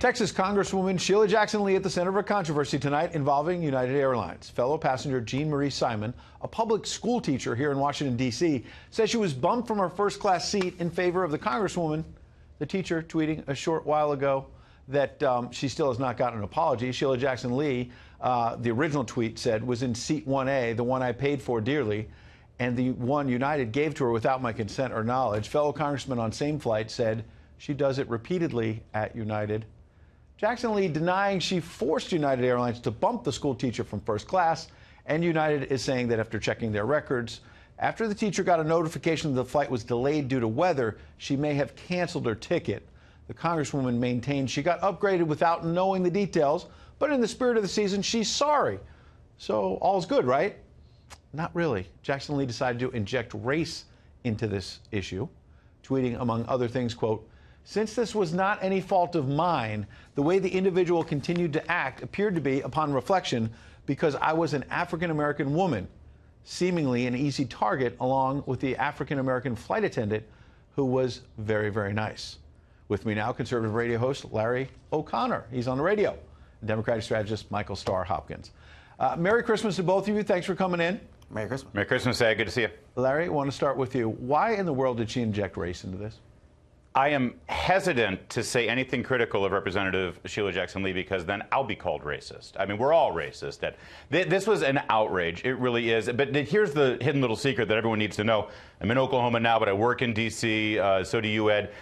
Texas Congresswoman Sheila Jackson Lee at the center of a controversy tonight involving United Airlines. Fellow passenger Jean Marie Simon, a public school teacher here in Washington, D.C., says she was bumped from her first-class seat in favor of the Congresswoman. The teacher tweeting a short while ago that she still has not gotten an apology. Sheila Jackson Lee, the original tweet said, was in seat 1A, the one I paid for dearly, and the one United gave to her without my consent or knowledge. Fellow congressman on same flight said she does it repeatedly at United. Jackson Lee denying she forced United Airlines to bump the school teacher from first class, and United is saying that after checking their records, after the teacher got a notification the flight was delayed due to weather, she may have canceled her ticket. The Congresswoman maintained she got upgraded without knowing the details, but in the spirit of the season, she's sorry. So all's good, right? Not really. Jackson Lee decided to inject race into this issue, tweeting, among other things, quote, "Since this was not any fault of mine, the way the individual continued to act appeared to be, upon reflection, because I was an African-American woman, seemingly an easy target, along with the African-American flight attendant, who was very, very nice." With me now, conservative radio host Larry O'Connor. He's on the radio. Democratic strategist Michael Starr Hopkins. Merry Christmas to both of you. Thanks for coming in. Merry Christmas. Merry Christmas, Ed. Good to see you. Larry, I want to start with you. Why in the world did she inject race into this? I am hesitant to say anything critical of Representative Sheila Jackson Lee because then I'll be called racist. I mean, we're all racist. This was an outrage. It really is. But here's the hidden little secret that everyone needs to know. I'm in Oklahoma now, but I work in D.C., so do you, Ed.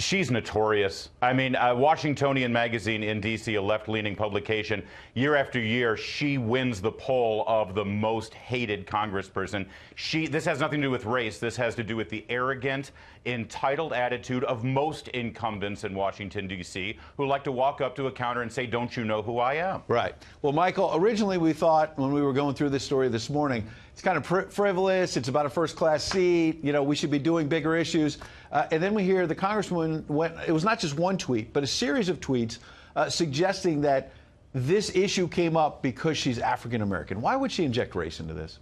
She's notorious. I mean, Washingtonian Magazine in D.C., a left-leaning publication, year after year, she wins the poll of the most hated congressperson. This has nothing to do with race. This has to do with the arrogant, entitled attitude of most incumbents in Washington, D.C., who like to walk up to a counter and say, "Don't you know who I am?" Right. Well, Michael, originally we thought when we were going through this story this morning, it's kind of frivolous. It's about a first-class seat. You know, we should be doing bigger issues. And then we hear the congresswoman it was not just one tweet, but a series of tweets suggesting that this issue came up because she's African-American. Why would she inject race into this?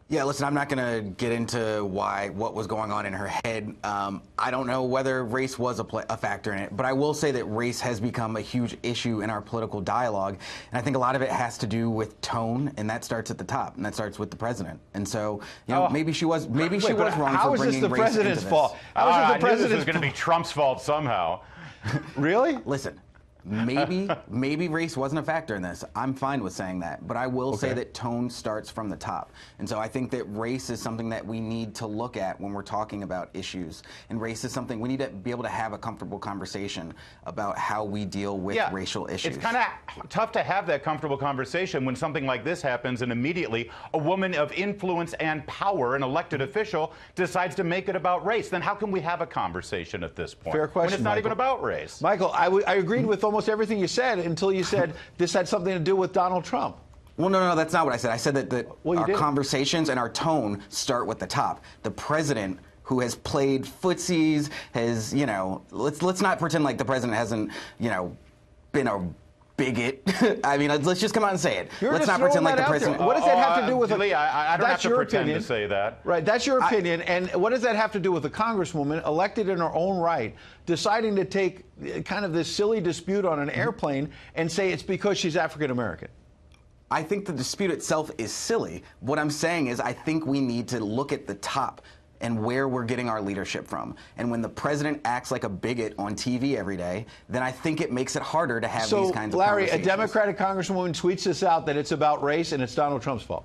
Yeah, listen, I'm not going to get into what was going on in her head. I don't know whether race was a factor in it, but I will say that race has become a huge issue in our political dialogue, and I think a lot of it has to do with tone, and that starts at the top, and that starts with the president. And so, you know, maybe she was wrong for bringing race into this. How is this the president's fault? I knew this was going to be Trump's fault somehow. Really? Listen. Maybe race wasn't a factor in this. I'm fine with saying that, but I will say that tone starts from the top. And so I think that race is something that we need to look at when we're talking about issues. And race is something we need to be able to have a comfortable conversation about how we deal with racial issues. It's kind of tough to have that comfortable conversation when something like this happens and immediately a woman of influence and power, an elected official, decides to make it about race. Then how can we have a conversation at this point? Fair question, when it's not Michael. even about race. Michael, I agreed with almost everything you said until you said this had something to do with Donald Trump. Well, no, that's not what I said. I said that our conversations and our tone start with the top. The president, who has played footsies, has, you know, let's not pretend like the president hasn't, you know, been a bigot. I mean, let's just come out and say it. Let's not pretend like the president. What does that have to do with Lee, I don't have to pretend opinion. to say that. Right, that's your opinion. And what does that have to do with a congresswoman elected in her own right, deciding to take kind of this silly dispute on an airplane and say it's because she's African American? I think the dispute itself is silly. What I'm saying is I think we need to look at the top and where we're getting our leadership from. And when the president acts like a bigot on TV every day, then I think it makes it harder to have these kinds of Larry, conversations. a Democratic congresswoman tweets this out that it's about race and it's Donald Trump's fault.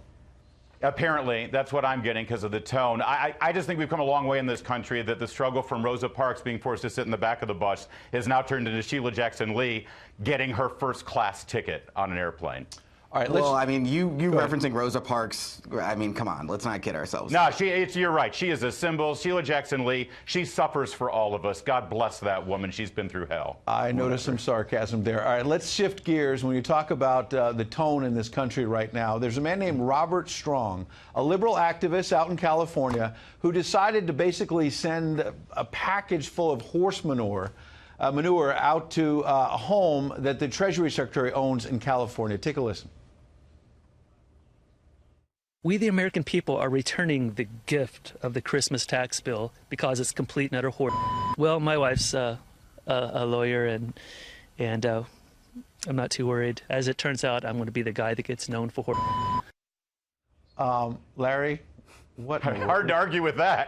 Apparently, that's what I'm getting because of the tone. I just think we've come a long way in this country that the struggle from Rosa Parks being forced to sit in the back of the bus has now turned into Sheila Jackson Lee getting her first-class ticket on an airplane. All right, well, I mean, you referencing Rosa Parks, I mean, come on, let's not kid ourselves. No, you're right. She is a symbol. Sheila Jackson Lee, she suffers for all of us. God bless that woman. She's been through hell. I noticed some sarcasm there. All right, let's shift gears. When you talk about the tone in this country right now, there's a man named Robert Strong, a liberal activist out in California, who decided to basically send a package full of horse manure out to a home that the Treasury Secretary owns in California. Take a listen. We, the American people, are returning the gift of the Christmas tax bill because it's complete and utter hoard. Well, my wife's a lawyer, and And I'm not too worried. As it turns out, I'm going to be the guy that gets known for. Larry, what? Hard to argue with that.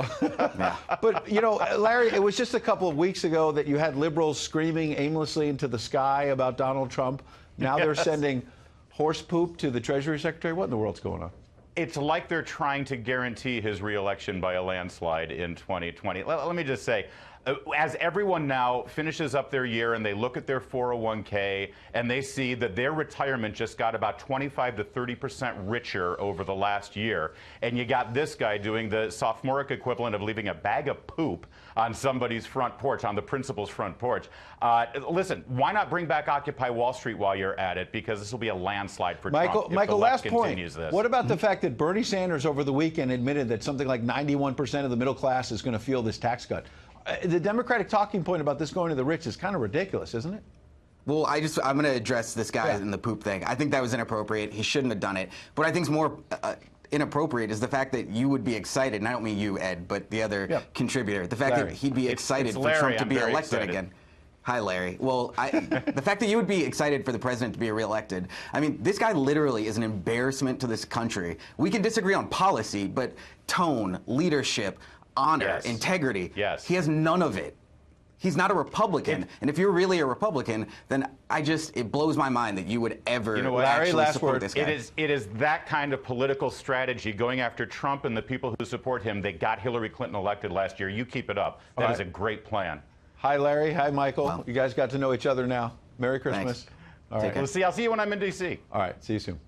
But, you know, Larry, it was just a couple of weeks ago that you had liberals screaming aimlessly into the sky about Donald Trump. Now they're sending horse poop to the Treasury Secretary. What in the world's going on? It's like they're trying to guarantee his reelection by a landslide in 2020. Let me just say, as everyone now finishes up their year and they look at their 401k and they see that their retirement just got about 25 to 30% richer over the last year, and you got this guy doing the sophomoric equivalent of leaving a bag of poop on somebody's front porch, on the principal's front porch. Listen, why not bring back Occupy Wall Street while you're at it? Because this will be a landslide for Trump if Michael, the left last point. continues this. What about the fact that Bernie Sanders over the weekend admitted that something like 91% of the middle class is going to feel this tax cut? The Democratic talking point about this going to the rich is kind of ridiculous, isn't it? Well, I'm going to address this guy in the poop thing. I think that was inappropriate. He shouldn't have done it. What I think is more inappropriate is the fact that you would be excited, and I don't mean you, Ed, but the other contributor, the fact that he'd be excited for Trump to be elected again. Hi, Larry. Well, the fact that you would be excited for the president to be reelected, I mean, this guy literally is an embarrassment to this country. We can disagree on policy, but tone, leadership, honor, integrity, he has none of it. He's not a Republican, and if you're really a Republican, then it blows my mind that you would ever actually support this guy. It is that kind of political strategy going after Trump and the people who support him that got Hillary Clinton elected last year. You keep it up. That is a great plan. Hi, Larry. Hi, Michael. Well, you guys got to know each other now. Merry Christmas. Thanks. All right. I'll see you when I'm in D.C. All right. See you soon.